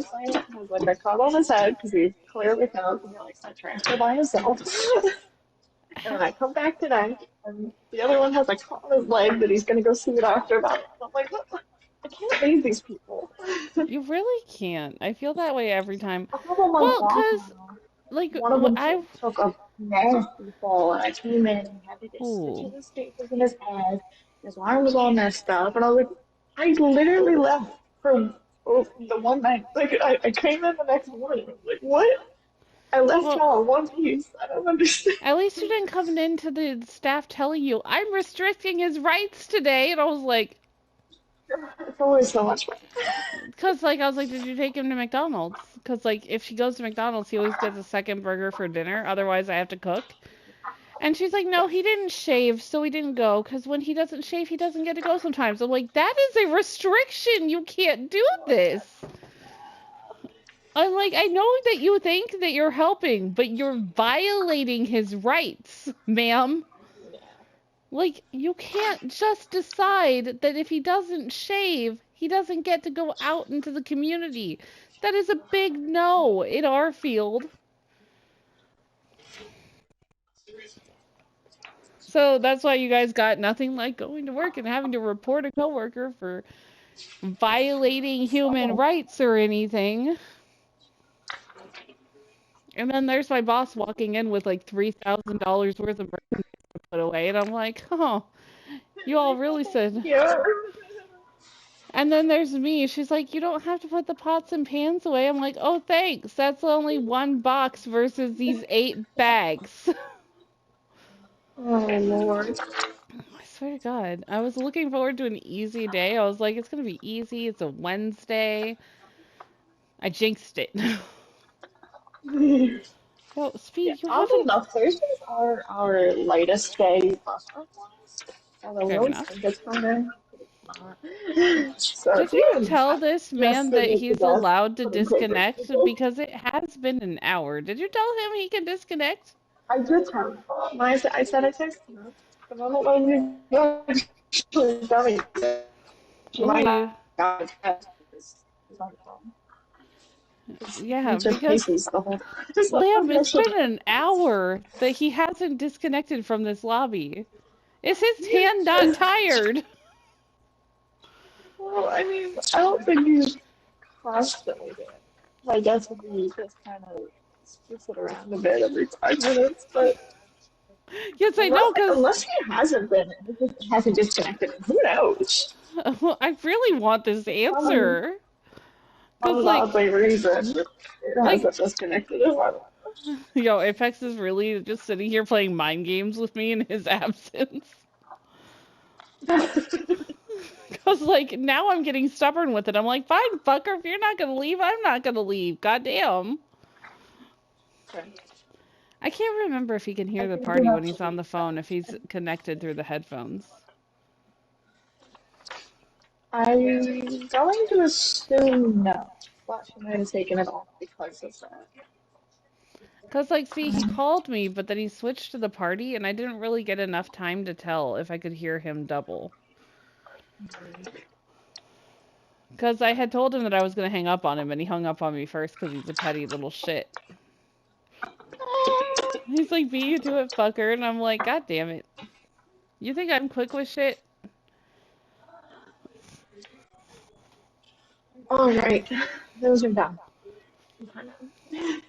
playing has like a cut on his head because he clearly fell and he like sent transfer by himself. And then I come back today and the other one has a cut on his leg that he's gonna go see the doctor about. And I'm like, what? I can't leave these people. You really can't. I feel that way every time. A couple months Well, back 'cause now, like one of them I took a nasty fall and I came in and had to get ooh. stitches and staples in his head. His arm was all messed up and I was like, I literally left from the one night. Like I came in the next morning. I was like, what? I left Well, y'all in one piece. I don't understand. at least you didn't come into the staff telling you I'm restricting his rights today, and I was like, It's always so much fun. because like I was like, did you take him to McDonald's? Because like if she goes to McDonald's, he always gets a second burger for dinner. Otherwise, I have to cook. And she's like, no, he didn't shave, so he didn't go. Because when he doesn't shave, he doesn't get to go sometimes. I'm like, that is a restriction. You can't do this. I'm like, I know that you think that you're helping, but you're violating his rights, ma'am. Like, you can't just decide that if he doesn't shave, he doesn't get to go out into the community. That is a big no in our field. So that's why you guys got nothing like going to work and having to report a coworker for violating human rights or anything. And then there's my boss walking in with like $3,000 worth of merchandise to put away, and I'm like, oh, you all really said. Yeah. And then there's me. She's like, you don't have to put the pots and pans away. I'm like, oh, thanks. That's only one box versus these 8 bags. Oh Lord. I swear to God, I was looking forward to an easy day. I was like, it's gonna be easy. It's a Wednesday. I jinxed it. Yo, Yeah, Speed, you oddly haven't. enough, Thursdays are our lightest day bus wise. Although we Fair always enough. think it's Monday, but it's not. So Did it's you even tell this just man that sitting at the he's desk allowed to putting papers disconnect? people. Because it has been an hour. Did you tell him he can disconnect? I did tell him. When I said I texted him, but I don't know if you actually tell me. She might Ooh, not have text because he's on the phone. yeah, He just because, paces the whole time. It's like, Liam, okay, it's so been an hour that he hasn't disconnected from this lobby. Is his hand not tired? well, I mean, I don't think he's constantly doing it. I guess if he just kind of switch it around a bit every 5 minutes, but Yes, I know, because unless he hasn't been, he just hasn't disconnected. Who knows? I really want this Some answer. Because, some godly reason it like, hasn't disconnected him. I yo, Apex is really just sitting here playing mind games with me in his absence. don't know. Because, like, now I'm getting stubborn with it. I'm like, fine, fucker, if you're not gonna leave, I'm not gonna leave. Goddamn. I can't remember if he can I hear the think you party when have he's to. on the phone, if he's connected through the headphones. I'm going to assume no, but she might have taken it off because of that. Because, like, see, he called me, but then he switched to the party, and I didn't really get enough time to tell if I could hear him double. Because I had told him that I was going to hang up on him, and he hung up on me first because he's a petty little shit. He's like, "Be you to it, fucker," and I'm like, God damn it. You think I'm quick with shit? All right, those are done.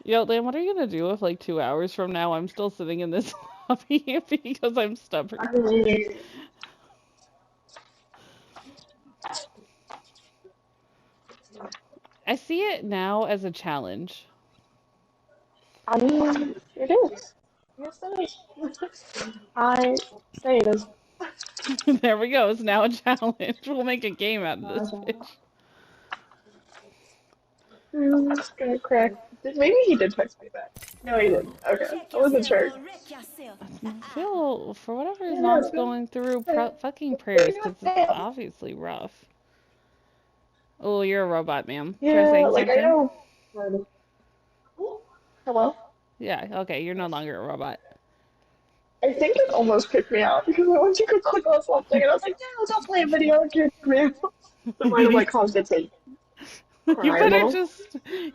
Yo, then what are you going to do if, like, 2 hours from now I'm still sitting in this lobby because I'm stubborn? I mean, I see it now as a challenge. it is. Yes, it is. I say it is. There we go. It's now a challenge. We'll make a game out of this bitch. I'm just gonna crack. Maybe he did text me back. No, he didn't. Okay, I wasn't sure. Phil, for whatever his Yeah, mom's going through, fucking prayers, because it's obviously rough. Oh, you're a robot, ma'am. Try yeah, saying like I something? know. Hello? Yeah, okay, you're no longer a robot. I think it almost kicked me out because I went to go click on something and I was like, no, don't play a video, it kicked me out. It might have like caused a tape. You Cry a better little.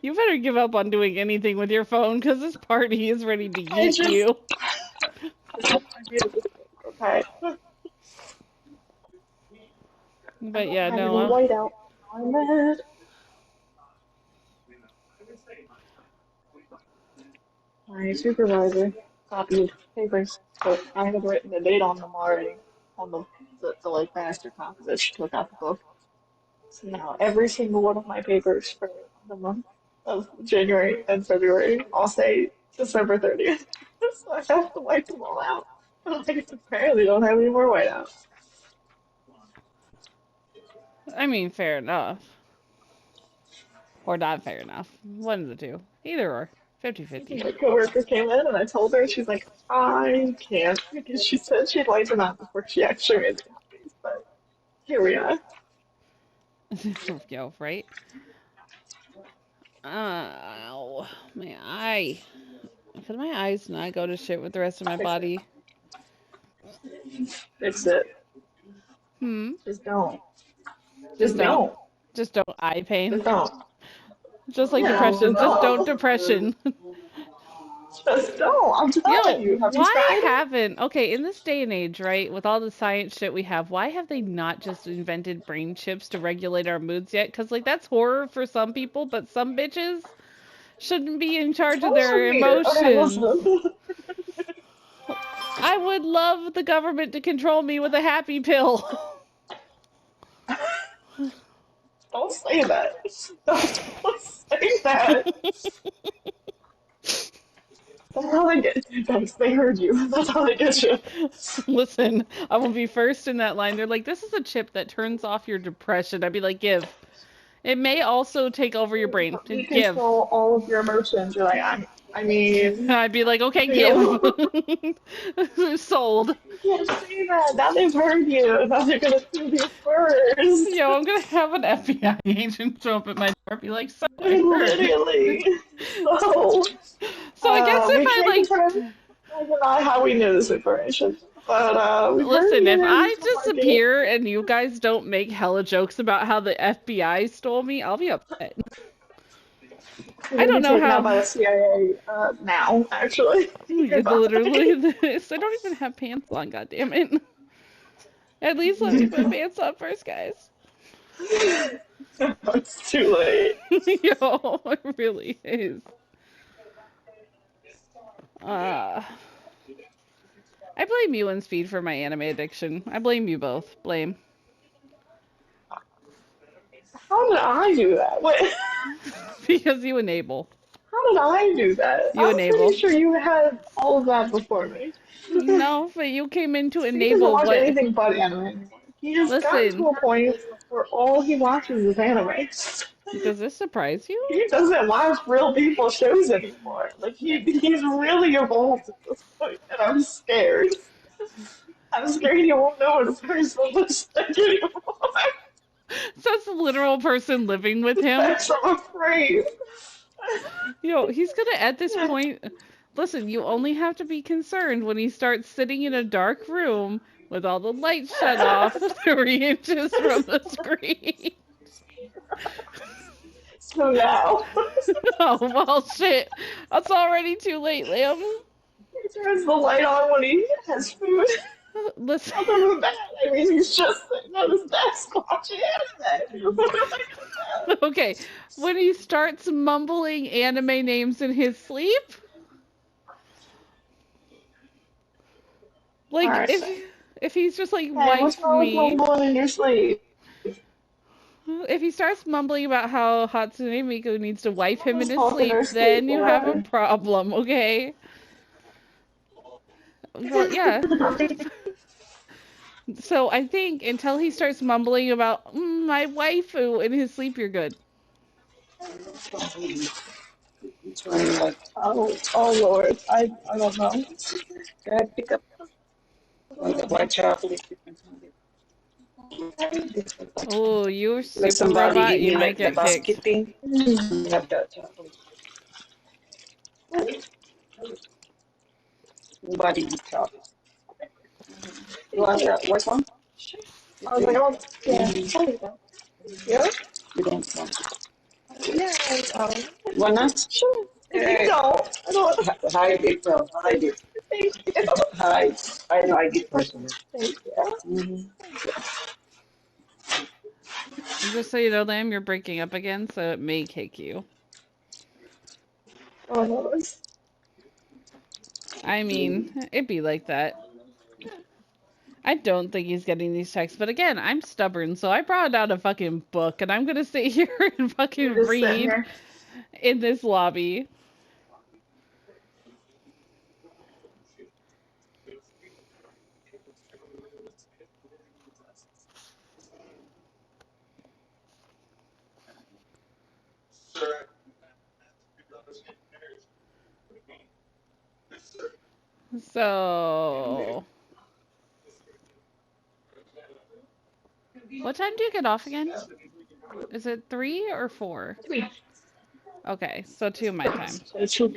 you better give up on doing anything with your phone because this party is ready to I eat just, you. okay. I But don't yeah, have no, any whiteout on that. My supervisor copied papers, but I had written a date on them already, on the like master composite. She took out the book. So now every single one of my papers for the month of January and February all say December 30th. So I have to wipe them all out. And I apparently don't have any more whiteout. I mean, fair enough. Or not fair enough. One of the two. Either or. 50-50. My coworker came in and I told her, she's like, I can't, because she said she'd wipe them out before she actually made the copies. But here we are. Yo, right? Ow. My eye. Could my eyes not go to shit with the rest of my Fix it. body? Fix it. Hmm? Just don't. Just Just don't. don't. Just don't eye pain. Just don't. Just like Yeah, depression. Just don't don't. depression. Just don't. I'm telling Yo, you. Have you why tried it? haven't, okay, in this day and age, right, with all the science shit we have, why have they not just invented brain chips to regulate our moods yet? Because, like, that's horror for some people, but some bitches shouldn't be in charge of That was their weird. Okay, emotions. listen. I would love the government to control me with a happy pill. Don't say that. Don't say that. That's how they get you, guys. They heard you. That's how they get you. Listen, I will be first in that line. They're like, this is a chip that turns off your depression. I'd be like, give. It may also take over your brain. You Give. control all of your emotions. You're like, I mean, I'd be like, okay, you give. Sold. can't say that. Now they've heard you. Now they're gonna sue you first. Yo, I'm gonna have an FBI agent show up at my door and be like, so I heard. Literally. So, So I guess we if I can't like, confirm or deny how we knew this information. But we've heard listen, if you I something like it. disappear and you guys don't make hella jokes about how the FBI stole me, I'll be upset. You're I gonna don't be know taken out how. by the CIA now, actually. Goodbye. Literally this. I don't even have pants on, goddammit. At least let me put pants on first, guys. It's too late. Yo, it really is. I blame you and Speed for my anime addiction. I blame you both. Blame. How did I do that? Wait, Because you enable. how did I do that? You I'm enable. pretty sure you had all of that before me. No, but you came in to He doesn't enable watch what. anything but anime anymore. He has gotten Listen, to a point where all he watches is anime. does this surprise you? He doesn't watch real people shows anymore. Like he's really evolved at this point, and I'm scared. I'm scared he won't know his personal mistake anymore. So it's a literal person living with him. That's I'm afraid. Yo, he's gonna at this point. Listen, you only have to be concerned when he starts sitting in a dark room with all the lights shut off 3 inches from the screen. So now, Oh, well, shit. It's already too late, Liam. he turns the light on when he has food. Listen, Other than that, I mean, he's just sitting at his desk watching anime. okay, when he starts mumbling anime names in his sleep, like, Alright, if he's just like, hey, wife what's wrong with me, mumbling in your sleep? if he starts mumbling about how Hatsune Miku needs to wife him in his Talk in sleep, her then sleep, you have a alright? problem, okay? Well, yeah. So I think until he starts mumbling about my waifu in his sleep, you're good. Oh Lord, I don't know. Can I pick up the white chocolate? Oh, you're Let super somebody robot. give You me might the get basket kicked. thing. Have that chocolate. Nobody eat chocolate. You want that white one? I was like, oh, yeah. Yeah? You don't want it. Yeah, Buenas. sure. If you don't, I don't. Hi, April. Hi, dear. Thank you. Hi. I know I get personal. Thank you. Mm-hmm. And just so you know, Lamb, you're breaking up again, so it may kick you. Almost. I mean, it'd be like that. I don't think he's getting these texts, but again, I'm stubborn, so I brought out a fucking book, and I'm gonna sit here and fucking Just sitting read here. in this lobby. So, what time do you get off again? Is it 3 or 4? Sweet. Okay, so 2 my time. So two.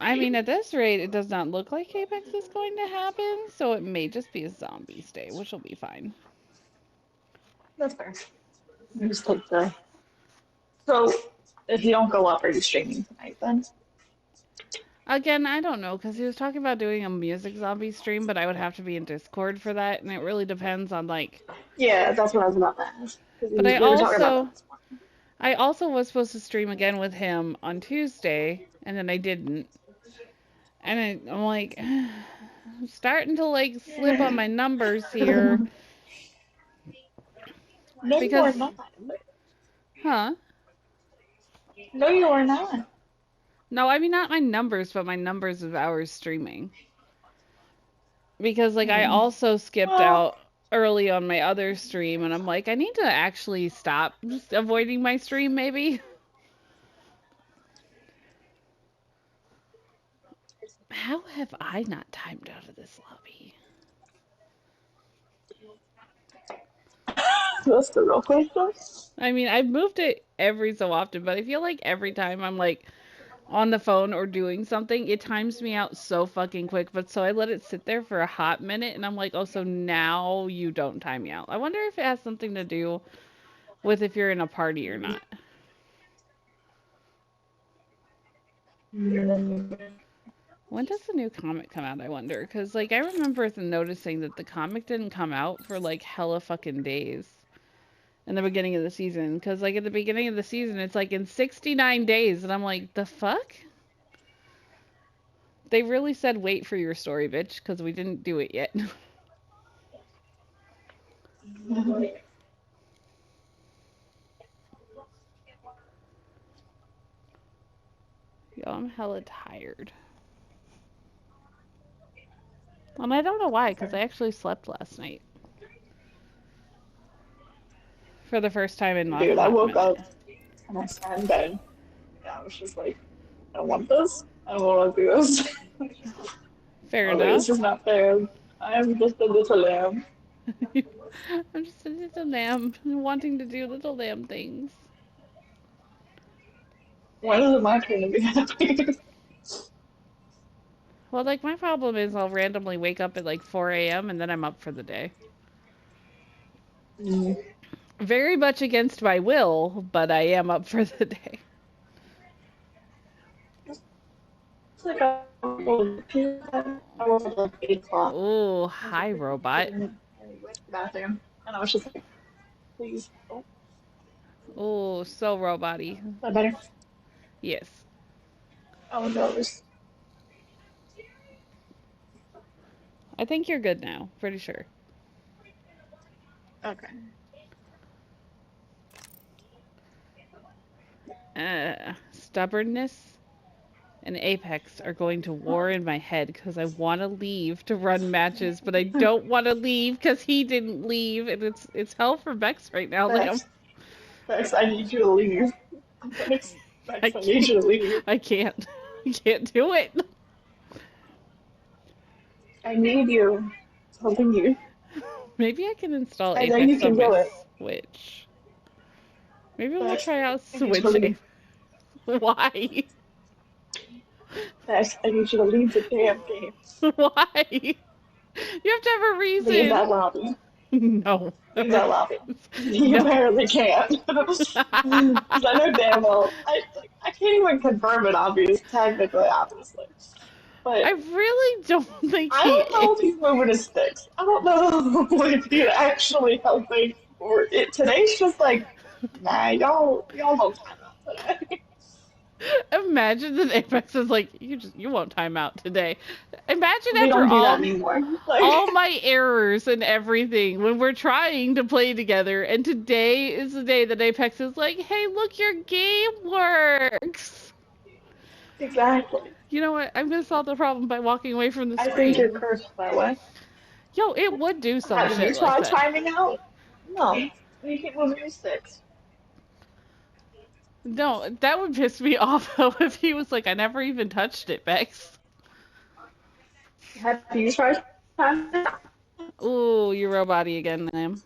I mean, at this rate, it does not look like Apex is going to happen, so it may just be a zombies day, which will be fine. That's fair. You just take the. So, if you don't go up, are you streaming tonight then? Again, I don't know, because he was talking about doing a music zombie stream, but I would have to be in Discord for that, and it really depends on, like... Yeah, that's what I was about to ask. But We were talking about that this morning. I also was supposed to stream again with him on Tuesday, and then I didn't. And I'm like, I'm starting to, like, slip on my numbers here. No, Because- you are not. Huh? No, you are not. No, I mean, not my numbers, but my numbers of hours streaming. Because, like, I also skipped out early on my other stream, and I'm like, I need to actually stop just avoiding my stream, maybe. How have I not timed out of this lobby? That's the real question. I mean, I've moved it every so often, but I feel like every time I'm, like, on the phone or doing something, it times me out so fucking quick. But so I let it sit there for a hot minute, and I'm like, oh, so now you don't time me out. I wonder if it has something to do with if you're in a party or not. When does the new comic come out, I wonder? Because, like, I remember noticing that the comic didn't come out for, like, hella fucking days in the beginning of the season. Because, like, at the beginning of the season, it's, like, in 69 days. And I'm like, the fuck? They really said wait for your story, bitch, because we didn't do it yet. Yo, I'm hella tired. And I don't know why, because I actually slept last night. For the first time in Dude, I woke minute. up and I sat in bed. And I was just like, I don't want this. I don't want to do this. Fair This enough. is not fair. I am just a little lamb. I'm just a little lamb wanting to do little lamb things. When is it my turn to be happy? Well, like, my problem is I'll randomly wake up at like 4 a.m. and then I'm up for the day. Very much against my will, but I am up for the day. It's like I woke up at 8 o'clock. Ooh, hi, robot. And I went to the bathroom. And I was just like, please. Oh, Ooh, so robot-y. is that better? Yes. Oh, no. I think you're good now. Pretty sure. Okay. Stubbornness and Apex are going to war in my head because I want to leave to run matches, but I don't want to leave because he didn't leave, and it's hell for Bex right now. Bex, I need you to leave. Bex, I need you to leave. I can't. I can't do it. I need you. Helping you. Maybe I can install I know you Apex can on do my it. Switch. Maybe we'll Bex, try out I need you Switch to leave. Apex. Why? Bex, I need you to leave the damn game. Why? You have to have a Leave reason. that lobby. No. Things I love it. You No. apparently can't. 'Cause I know damn well. I can't even confirm it, obviously. I But really don't think I he don't know is. if he's moving his sticks. I don't know if he's actually helping, or today's just like, nah, y'all don't time out today. Imagine that Apex is like, you won't time out today. Imagine We after don't do that anymore. Like, all my errors and everything when we're trying to play together, and today is the day that Apex is like, hey, look, your game works. exactly. You know what? I'm gonna solve the problem by walking away from the I think you're screen. cursed that way. Yo, it would do some Have you shit like tried that. timing out? No. You keep moving your sticks. No, that would piss me off though if he was like, I never even touched it, Bex. Have you tried timing out? Ooh, you robot-y again, ma'am.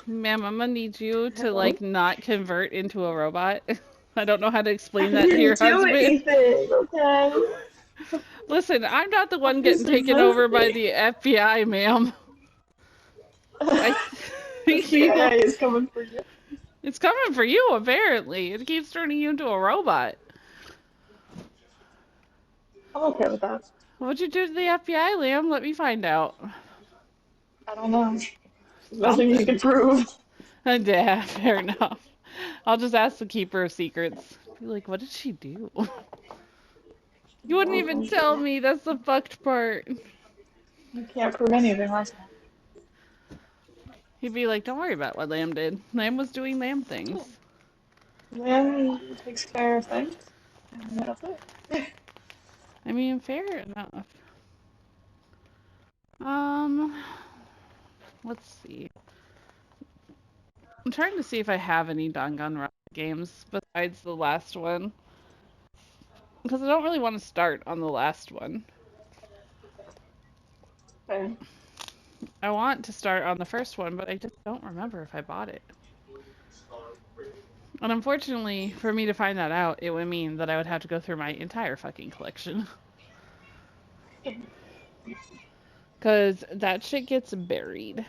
Ma'am, I'm gonna need you to Hello? like not convert into a robot. I don't know how to I explain that to your didn't do husband. anything, okay? Listen, I'm not the one getting This taken over by existing. the FBI, ma'am. I The think you. CIA is coming for you. It's coming for you, apparently. It keeps turning you into a robot. I'm okay with that. What'd you do to the FBI, Liam? Let me find out. I don't know. Nothing you Something. can prove. Yeah, fair enough. I'll just ask the Keeper of Secrets. Be like, what did she do? You wouldn't even tell me. That's the fucked part. You can't prove anything last time. He'd be like, don't worry about what Lamb did. Lamb was doing Lamb things. Then takes care of things. And that's it. I mean, fair enough. Um, let's see. I'm trying to see if I have any Danganronpa games besides the last one. Because I don't really want to start on the last one. Okay. I want to start on the first one, but I just don't remember if I bought it. And unfortunately, for me to find that out, it would mean that I would have to go through my entire fucking collection. Because that shit gets buried.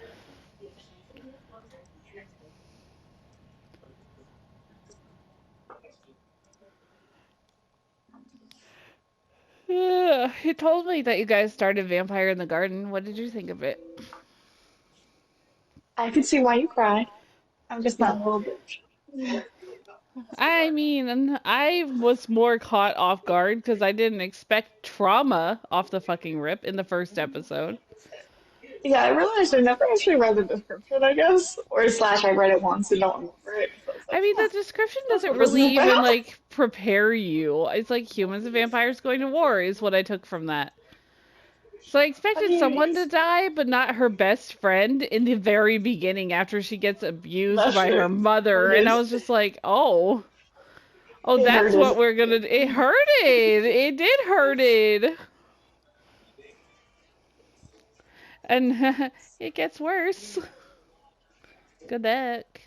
You told me that you guys started Vampire in the Garden. What did you think of it? I can see why you cry. I'm just not a little bitch. I mean, I was more caught off guard because I didn't expect trauma off the fucking rip in the first episode. Yeah, I realized I never actually read the description, I guess. Or slash, I read it once and don't remember it. So it's I like, mean, the huh, description that's doesn't what this really is even, about. like, prepare you. It's like humans and vampires going to war is what I took from that. So I I expected mean, someone to die, but not her best friend in the very beginning after she gets abused that's by her true. mother. It And I is. was just like, oh. Oh, It that's what hurted. we're gonna do. It hurted. It did hurted. And it gets worse. Good luck.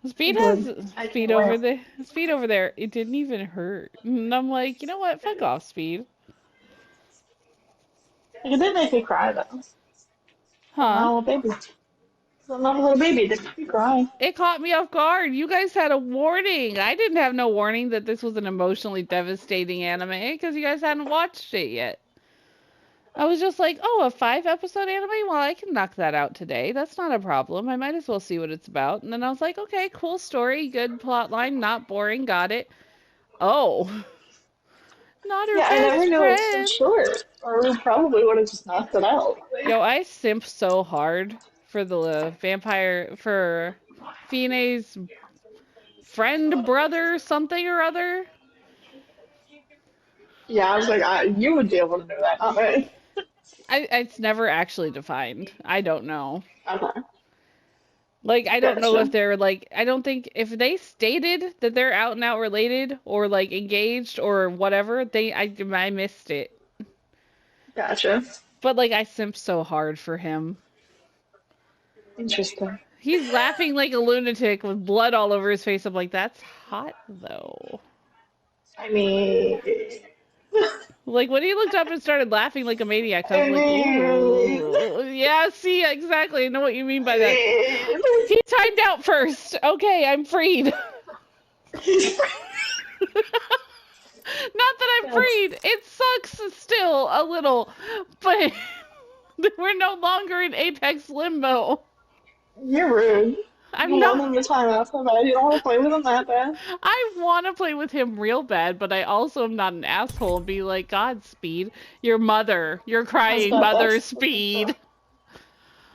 Speed has Good. I Speed can't over wait. there. Speed over there. It didn't even hurt. And I'm like, you know what? Fuck off, Speed. It did make me cry, though. I'm Huh? not a little baby. I'm not a little baby. It did make me cry. It caught me off guard. You guys had a warning. I didn't have no warning that this was an emotionally devastating anime because you guys hadn't watched it yet. I was just like, oh, a 5-episode anime? Well, I can knock that out today. That's not a problem. I might as well see what it's about. And then I was like, okay, cool story, good plot line, not boring, got it. Oh, not her Yeah, I never best knew it was so friend. short. Or we probably would have just knocked it out. Yo, I simp so hard for the vampire, for Fine's friend, brother, something or other. Yeah, I was like, you would be able to do that, not me. It's never actually defined. I don't know. Okay, Like, I don't know if gotcha. they're like, I don't think if they stated that they're out and out related or like engaged or whatever, I missed it. Gotcha. But like, I simp so hard for him. Interesting. He's laughing like a lunatic with blood all over his face. I'm like, that's hot though. I mean, Like, when he looked up and started laughing like a maniac, I was like, ooh. Yeah, see, exactly. I know what you mean by that. He timed out first. Okay, I'm freed. Not that I'm freed. It sucks still a little, but we're no longer in Apex limbo. You're rude. I'm You not. want him to time out so bad. You don't want to play with him that bad. I want to play with him real bad, but I also am not an asshole and be like, Godspeed, your mother, your crying mother, Speed.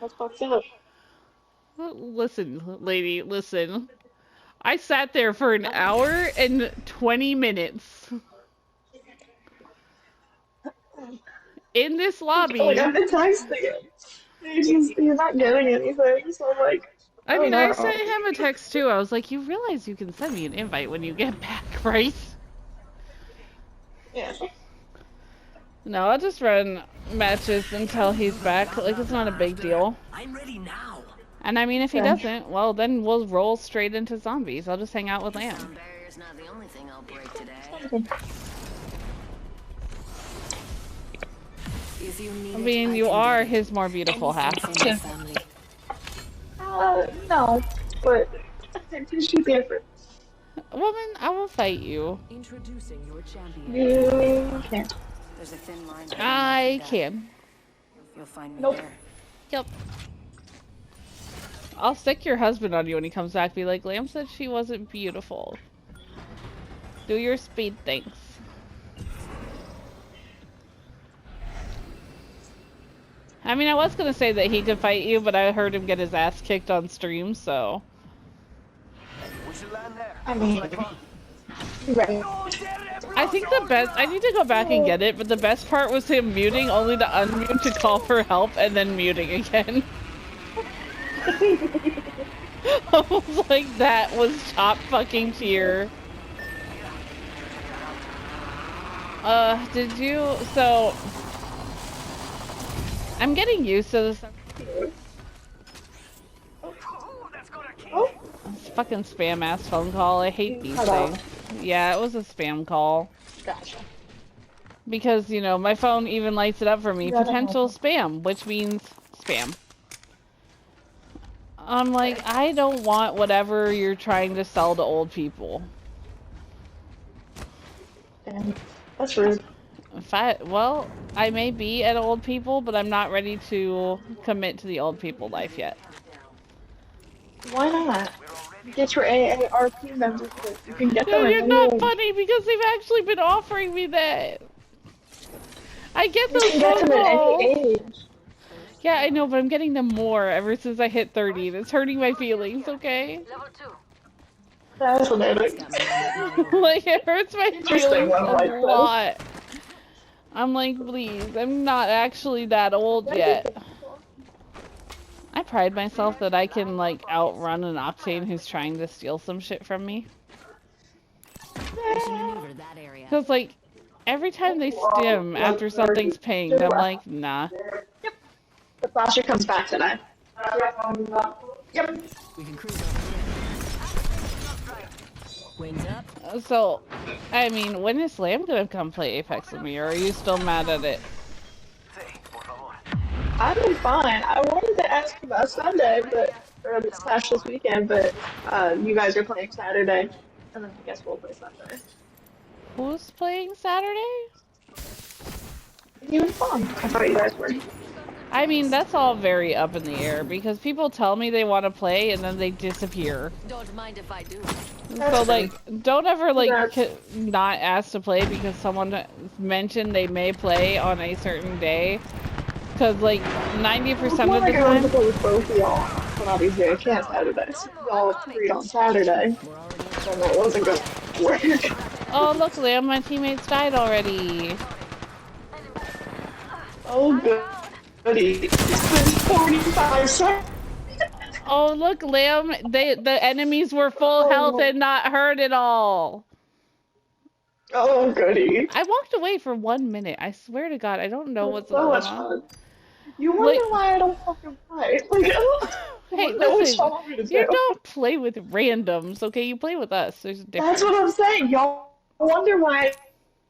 That's fucked up. Listen, lady, listen. I sat there for an hour and 20 minutes. In this lobby. Like, I've been texting him. You're not getting anything, so I'm like... I mean, I sent him a text too. I was like, you realize you can send me an invite when you get back, right? Yeah. No, I'll just run matches until he's back. Like, it's not a big deal. I'm ready now. And I mean, if he doesn't, well, then we'll roll straight into zombies. I'll just hang out with Lamb. Sound barrier's not the only thing I'll break today. If you need I mean, you are his more beautiful half. No, but I appreciate the effort. Woman, I will fight you. Introducing your champion. You can't. There's a thin line. I can. You'll find me Nope. there. Yep. I'll stick your husband on you when he comes back. Be like, Lamb said she wasn't beautiful. Do your speed things. I mean, I was gonna say that he could fight you, but I heard him get his ass kicked on stream, so. I mean, right. I think the best, I need to go back and get it, but the best part was him muting only to unmute to call for help and then muting again. I was like, that was top fucking tier. Did you, so, I'm getting used to this. Oh, This fucking spam ass phone call. I hate these Hello. things. Yeah, it was a spam call. gotcha. Because, you know, my phone even lights it up for me. Yeah, Potential spam, which means spam. I'm like, I don't want whatever you're trying to sell to old people. Damn, that's rude. Well, I may be at old people, but I'm not ready to commit to the old people life yet. Why not? Get your AARP membership. You can get No, them. you're not funny because they've actually been offering me that. I get You those can get phone them at calls. any age. Yeah, I know, but I'm getting them more ever since I hit 30. It's hurting my feelings, okay? Fascinating. Like, it hurts my Interesting feelings one like a this. lot. I'm like, please, I'm not actually that old yet. I pride myself that I can, like, outrun an Octane who's trying to steal some shit from me. Maneuver that area. Because, like, every time they stim after something's pinged, I'm like, nah. The flasher comes back tonight. Yep. We can cruise over here. Wings up. So, I mean, when is Lamb gonna come play Apex with me, or are you still mad at it? I've been fine. I wanted to ask about Sunday, but or this weekend, but you guys are playing Saturday, and then I guess we'll play Sunday. Who's playing Saturday? You and Fawn. I thought you guys were. I mean, that's all very up in the air, because people tell me they want to play, and then they disappear. Don't mind if I do. So, like, don't ever, like, That's- not ask to play because someone mentioned they may play on a certain day. Because, like, 90% of the I wanted to time... play with both of y'all, but obviously I can't Saturday. So y'all agreed on Saturday, We're already and that wasn't going to work. Oh, look, Liam, my teammates died already. Oh, goody. It's been 45 seconds. Oh, look, Liam, the enemies were full health and not hurt at all. Oh, goody. I walked away for 1 minute. I swear to God, I don't know what's so going much on. fun. You wonder Like- why I don't fucking play. Like, Hey, what was listen, y'all want me to you do? don't play with randoms, okay? You play with us. There's a difference. That's what I'm saying. Y'all wonder why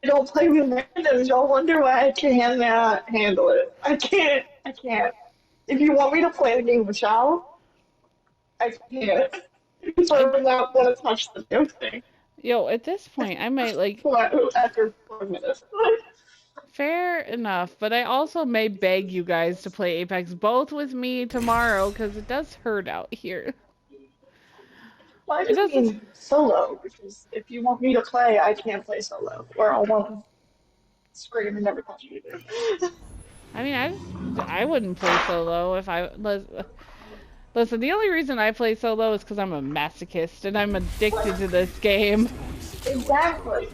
don't play with randoms. Y'all wonder why I cannot handle it. I can't. I can't. If you want me to play the game with y'all, I can't. Because I do not want to touch the damn thing. Yo, at this point, I might like. After 4 minutes. Fair enough, but I also may beg you guys to play Apex both with me tomorrow because it does hurt out here. Well, I It just doesn't. mean solo, because if you want me to play, I can't play solo. Or I'll want to scream and never touch you. I mean, I wouldn't play solo if I listen. The only reason I play solo is because I'm a masochist and I'm addicted to this game. Exactly.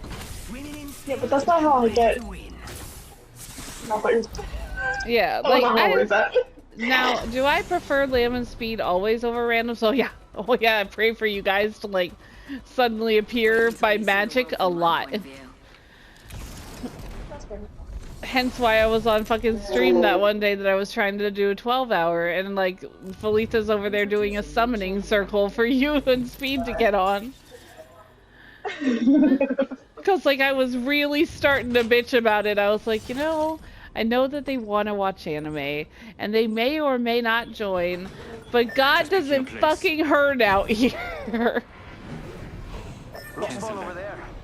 Yeah, but that's not how I get. Not what you're Yeah, I like don't know where that. now, do I prefer Lamb and Speed always over random? So yeah, oh yeah, I pray for you guys to like suddenly appear by magic a lot. Hence why I was on fucking stream that one day that I was trying to do a 12-hour and like Felita's over there doing a summoning circle for you and Speed to get on. Because like I was really starting to bitch about it. I was like, you know, I know that they want to watch anime and they may or may not join, but God doesn't fucking hurt out here.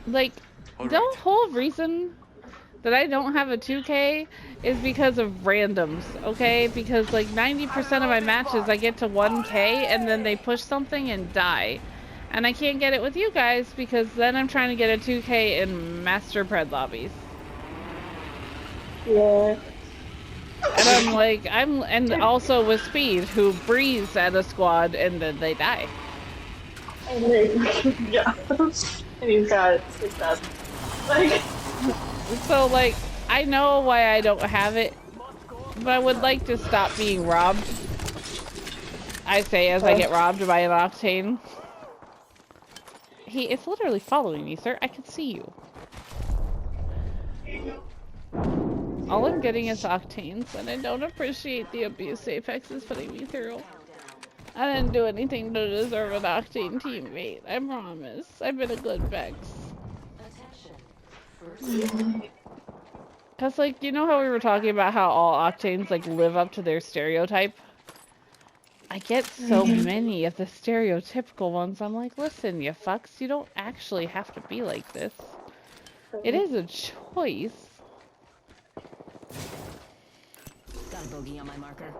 Like, the whole reason that I don't have a 2K is because of randoms, okay? Because like 90% of my matches I get to 1K and then they push something and die. And I can't get it with you guys because then I'm trying to get a 2K in Master Pred lobbies. Yeah. And I'm like, and also with Speed, who breathes at a squad and then they die. Yeah. And he's got 6,000. Like. So like, I know why I don't have it, but I would like to stop being robbed. I say as I get robbed by an Octane. It's literally following me, sir. I can see you. All I'm getting is Octanes, and I don't appreciate the abuse Apex is putting me through. I didn't do anything to deserve an Octane teammate. I promise. I've been a good Vex. Cause like, you know how we were talking about how all Octanes like live up to their stereotype? I get so many of the stereotypical ones. I'm like, listen, you fucks, you don't actually have to be like this. It is a choice. Got a bogey on my marker.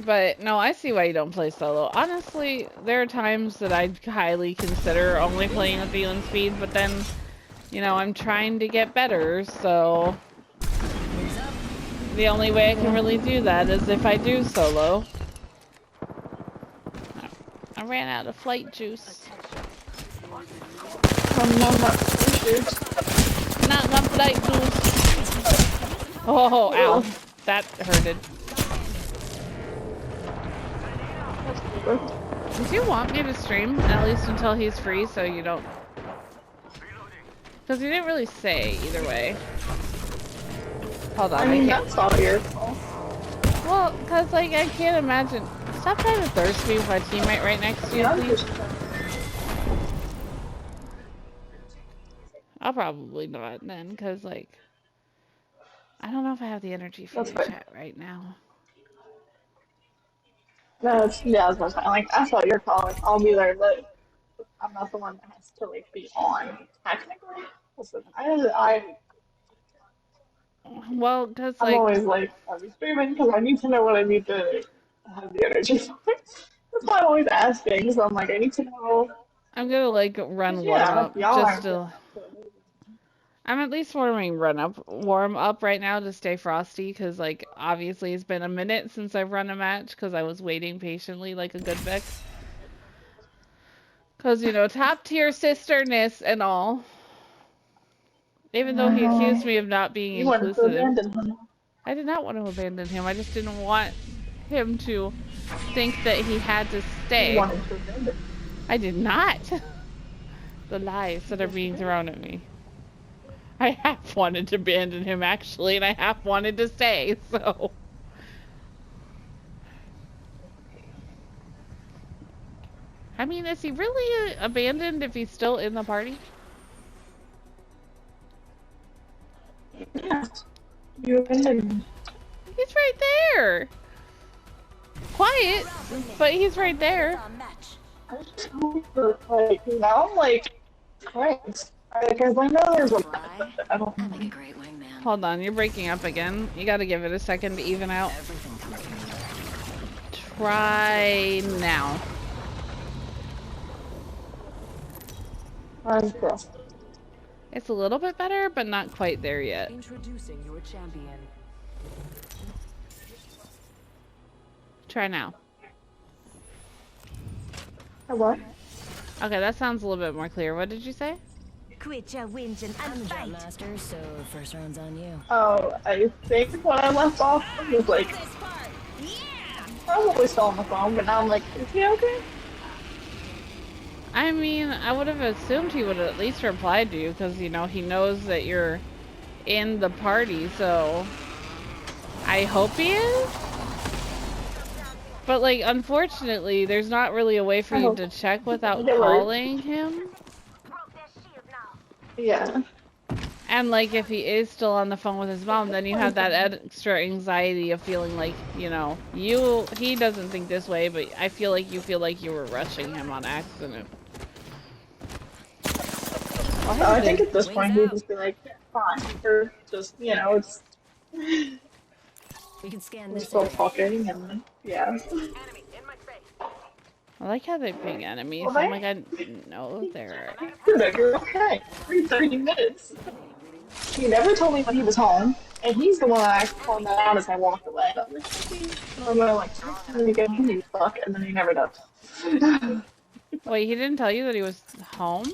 But no, I see why you don't play solo. Honestly, there are times that I highly consider only playing with Lamb and Speed, but then, you know, I'm trying to get better, so the only way I can really do that is if I do solo. I ran out of flight juice. Not juice. Not enough flight juice. Oh, ow. That hurted. Do you want me to stream, at least until he's free, so you don't... Because you didn't really say either way. Hold on, I mean, that's all your fault. Well, because, like, I can't imagine... Stop trying to thirst me with my teammate right next to you, please. I'll probably not then, because, like... I don't know if I have the energy for your chat right now. No, it's, yeah, I was gonna say, like, that's all your call. Like, I'll be there, but I'm not the one that has to, like, be on, technically. Listen, Well, because, I'm like... always, like, I'll be streaming because I need to know what I need to have the energy for. That's why I'm always asking, so I'm like, I need to know. I'm gonna, like, run one up, just to... I'm at least warm up right now to stay frosty, because, like, obviously it's been a minute since I've run a match, because I was waiting patiently like a good Vex. Because, you know, top tier sisterness and all. Even though he accused me of not being inclusive. I did not want to abandon him, I just didn't want him to think that he had to stay. I did not. The lies that are being thrown at me. I have wanted to abandon him, actually, and I have wanted to stay, so... I mean, is he really abandoned if he's still in the party? You and He's right there. Quiet, but he's right there. like now I'm like Christ. Because I know there's a Fly. I don't I make a know. great wingman. Hold on, you're breaking up again. You gotta give it a second to even out. Everything comes from you. Try now. I'm cross. It's a little bit better, but not quite there yet. Introducing your champion. Try now. What? Okay, that sounds a little bit more clear. What did you say? Quit your whinging I'm and the fight. jump master, so first round's on you. Oh, I think when I left off, he was like probably still on the phone, but now I'm like, is he okay? I mean, I would have assumed he would have at least replied to you because, you know, he knows that you're in the party, so I hope he is. But, like, unfortunately, there's not really a way for you to check without Don't worry. calling him. Yeah. And, like, if he is still on the phone with his mom, then you have that extra anxiety of feeling like, you know, he doesn't think this way, but I feel like you were rushing him on accident. I think at this point he'd just be like, fine, or just, you know, it's We can scan we're this still area. talking, and yeah. I like how they ping enemies. Well, I'm like, I know they're... Like, you're okay. Every 30 minutes. He never told me when he was home, and he's the one that I called that out as I walked away. I'm like, okay. I'm gonna like, let me get him, you fuck, and then he never does. Wait, he didn't tell you that he was home?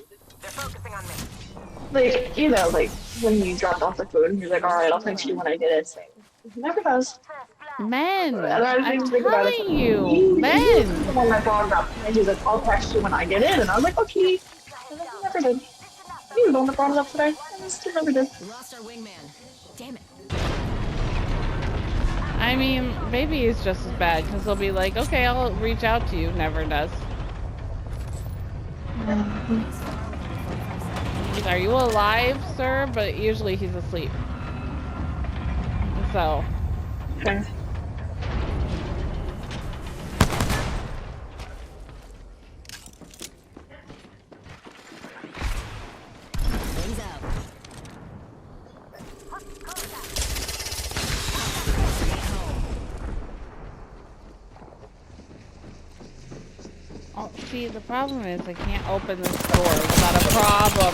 Like, you know, like, when you dropped off the food, and he's like, alright, I'll text you when I get it. So, he never does. Men! And I didn't I'm even think about it. telling you! He's the Men! one that brought it up. And he's like, I'll text you when I get in. And I was like, okay. And then he never did. He was the one that brought it up today. And he still never did. We lost our wingman. Damn it. I mean, maybe he's just as bad, because he'll be like, okay, I'll reach out to you. Never does. Are you alive, sir? But usually he's asleep. So... Okay. Wings out. Oh, see, the problem is I can't open this door without a problem.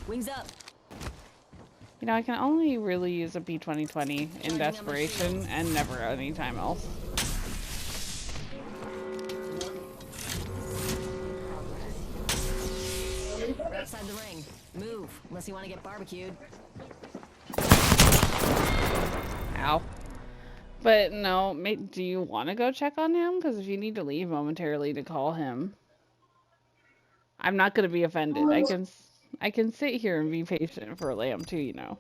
Wings up. You know, I can only really use a P2020 in desperation and never anytime else. Right side the ring. Move, unless you want to get barbecued. Ow. But no, do you want to go check on him? Because if you need to leave momentarily to call him, I'm not going to be offended. I can sit here and be patient for Lamb too, you know.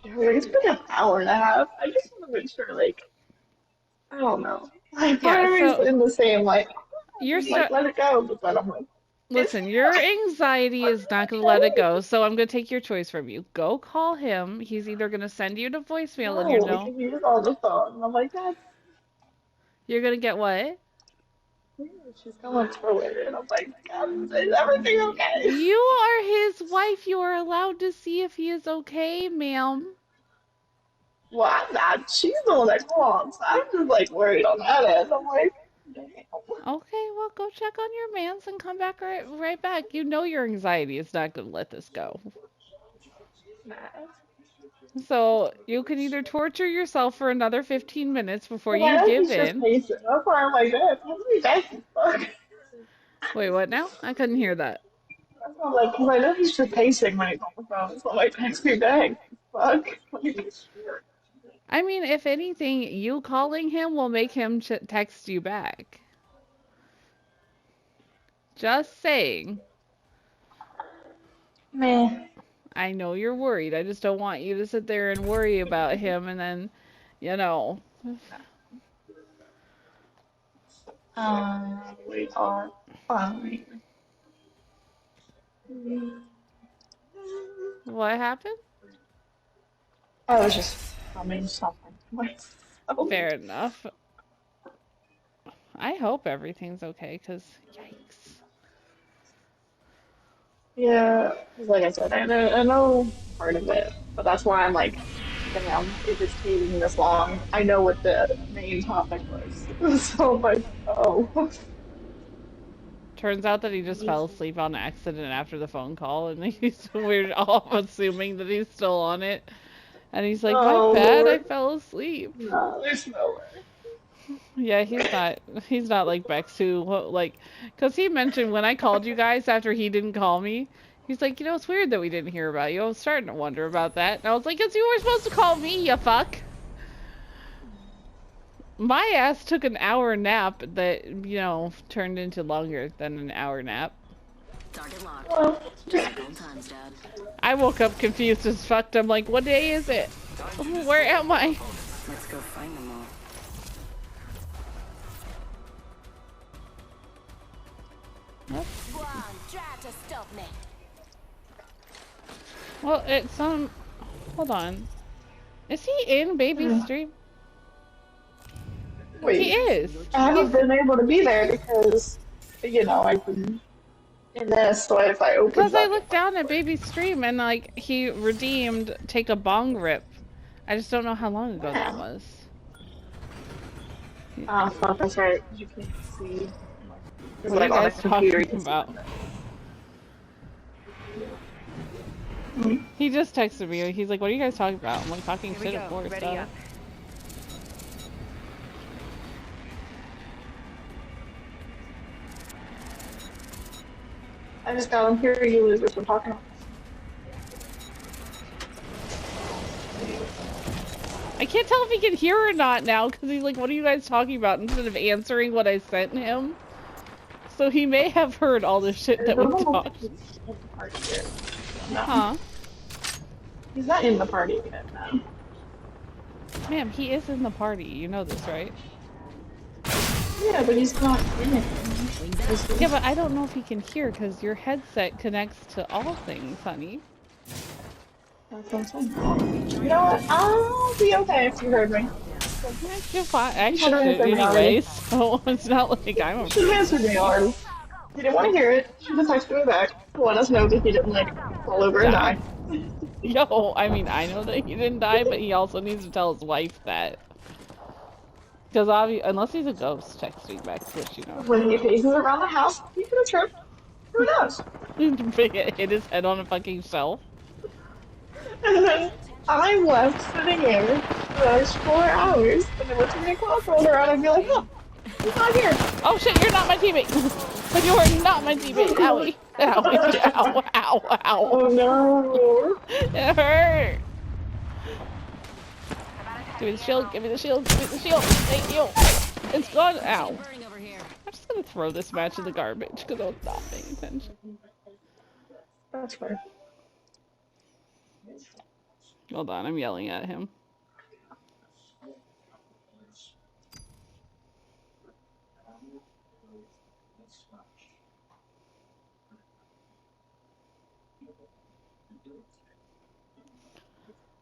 Like, it's been an hour and a half. I just want to make sure, like, I don't know. Like, Yeah, part of me's so- in the same, like, You're like, let it go, but then I'm like, Listen, your anxiety is not going to let it go, so I'm going to take your choice from you. Go call him. He's either going to send you to voicemail and you no, know. because he was on the phone. And I'm like, Dad, You're going to get what? she's going through it. And I'm like, God, is everything okay? You are his wife. You are allowed to see if he is okay, ma'am. Well, I'm not. She's the one that called. So I'm just, like, worried on that end. I'm like, damn. Okay, well, go check on your mans and come back right back. You know your anxiety is not going to let this go. So you can either torture yourself for another 15 minutes before you give in. That's why I'm like, Dad, that's fuck. Wait, what now? I couldn't hear that. I'm like, because I know he's just pacing when he's on the phone. So I'm like, text me back. Fuck. I mean, if anything, you calling him will make him text you back. Just saying. Meh. I know you're worried. I just don't want you to sit there and worry about him and then, you know. We are fine. What happened? I was just humming something. Fair enough. I hope everything's okay, because yikes. Yeah, like I said, I know part of it, but that's why I'm like, damn, if it's taking this long, I know what the main topic was. So I'm like, oh. Turns out that he just fell asleep on accident after the phone call, and we're all assuming that he's still on it. And he's like, Oh, my bad, I Lord. fell asleep. No, there's no way. Yeah, he's not like Bex who, like, because he mentioned when I called you guys after he didn't call me, he's like, it's weird that we didn't hear about you. I was starting to wonder about that. And I was like, because you were supposed to call me, you fuck. My ass took an hour nap that, turned into longer than an hour nap. Target locked. Well, Just like old times, Dad. I woke up confused as fuck. I'm like, what day is it? Where am I? Let's go find them all. One, try to stop me. Well, it's hold on. Is he in Baby's stream? wait. He is. I haven't been able to be there because, I've been in this, so if I open Because I looked down at Baby's stream and, like, he redeemed Take a Bong Rip. I just don't know how long ago that was. Oh, fuck, that's right. You can't see. It's What are like you on the guys computer, you talking can see about? He just texted me. He's like, what are you guys talking about? I'm like, talking shit, of course. Ready up. I just got him here. You losers were talking. I can't tell if he can hear or not now, because he's like, what are you guys talking about? Instead of answering what I sent him. So he may have heard all the shit that we talked. No. Huh? He's not in the party yet, no. Ma'am, he is in the party. You know this, right? Yeah, but he's not in it. Yeah, but I don't know if he can hear, because your headset connects to all things, honey. That's what I'm saying. You know what? I'll be okay if you heard me. You're fine. I should've touched it answered me already. anyways, so it's not like I'm a... Should have answered me already. He didn't want to hear it. Should have texted me back to let us know that he didn't, fall over and die. Yo, I mean, I know that he didn't die, but he also needs to tell his wife that. Because unless he's a ghost texting back, which, When he paces around the house, he could have tripped. Who knows? hit his head on a fucking shelf. And then I left sitting here for those 4 hours, and then when 3 o'clock rolled around, I'd be like, oh, he's not here. Oh shit, you're not my teammate! But you are not my teammate! Owie! Owie! Ow! Ow! Ow! Oh no. It hurt! Give me the shield, give me the shield, give me the shield! Thank you! It's gone! Ow! Burning over here. I'm just gonna throw this match in the garbage because I was not paying attention. That's fair. Hold on, I'm yelling at him.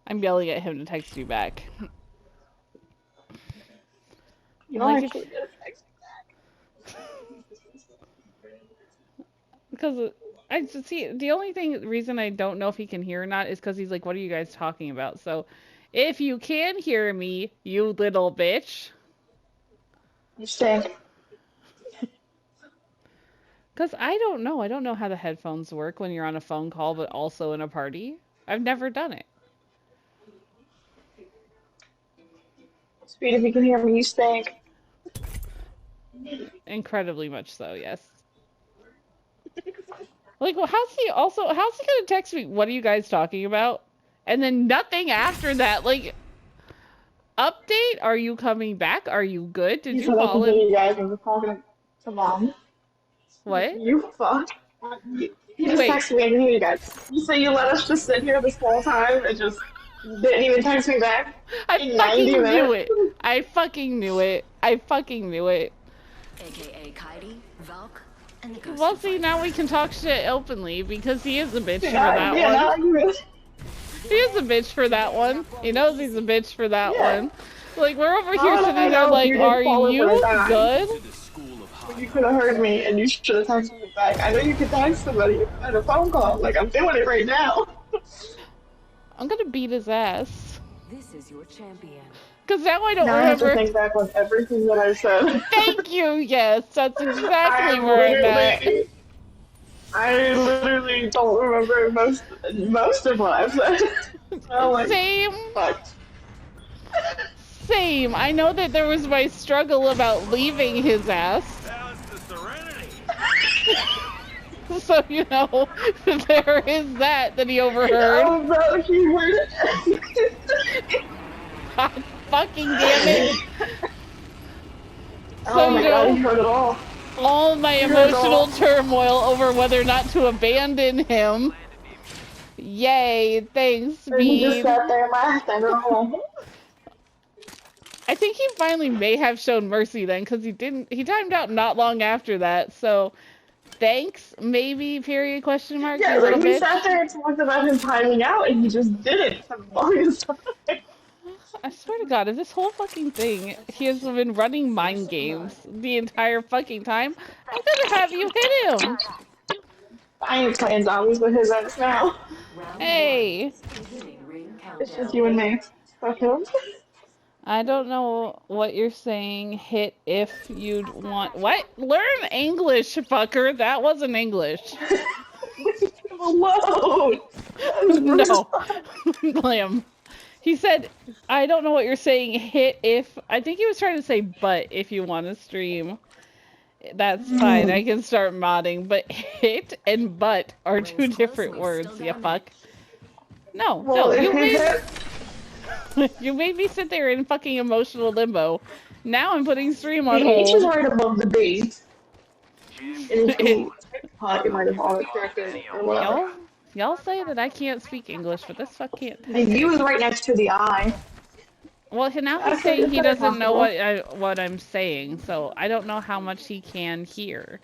I'm yelling at him to text you back. You Like, actually did text me back. Because I just see the only reason I don't know if he can hear or not is because he's like, what are you guys talking about? So if you can hear me, you little bitch. You stink. Because I don't know how the headphones work when you're on a phone call but also in a party. I've never done it. Speed, if you can hear me, you stink. Incredibly much so, yes. Like, well, how's he gonna text me, what are you guys talking about? And then nothing after that, like, update? Are you coming back? Are you good? Did You you said I fall could hear in? you guys. I was talking to mom. What? You fuck. You just Wait. texted me. I can hear you guys. You say you let us just sit here this whole time and just didn't even text me back. I in fucking 90 knew minutes. it. I fucking knew it. I fucking knew it. AKA Kaidi, Valk, And the ghost Well, of see, life. now we can talk shit openly because he is a bitch for Yeah, that yeah, one. you really. He is a bitch for that one. He knows he's a bitch for that Yeah. one. Like, we're over How here did I sitting there know like, you didn't are fall for you that? good? You could have heard me and you should have texted me back. I know you could text somebody at a phone call. Like, I'm doing it right now. I'm gonna beat his ass. This is your champion. Because now I don't Now I have to remember. think back on everything that I said. Thank you, yes, that's exactly I where I'm at. I literally don't remember most of what I've said. Oh, like, Same, fuck. same. I know that there was my struggle about leaving his ass. So, you know, there is that he overheard. Oh, no, he heard it. God fucking damn it. So, Oh my you god, he know, heard it all. my heard it emotional all. turmoil over whether or not to abandon him. Yay, thanks, And he just Bean. sat there and laughed at it all. I think he finally may have shown mercy then, because he timed out not long after that, so thanks, maybe, period, question mark, Yeah, you little like we bitch. sat there and talked about him timing out and he just did it for the longest time. I swear to God, if this whole fucking thing, he has been running mind games the entire fucking time, I'm gonna have you hit him. I ain't playing zombies with his ass now. Hey, Beginning ring It's just countdown. you and me. Fuck him. I don't know what you're saying, hit if you'd want, what? Learn English, fucker, that wasn't English. Leave him alone. No, Lamb. He said, I don't know what you're saying, hit if, I think he was trying to say but if you want to stream. That's fine, I can start modding, but hit and but are two different words, you fuck. No, Well, you if made, you made me sit there in fucking emotional limbo. Now I'm putting stream on the H is hold. right above the B. And if you thought you might have all corrected or whatever. Y'all say that I can't speak English, but this fuck can't The U is right next to the I. Well, now he's Okay, saying it's he very doesn't know possible. what I'm saying, so I don't know how much he can hear.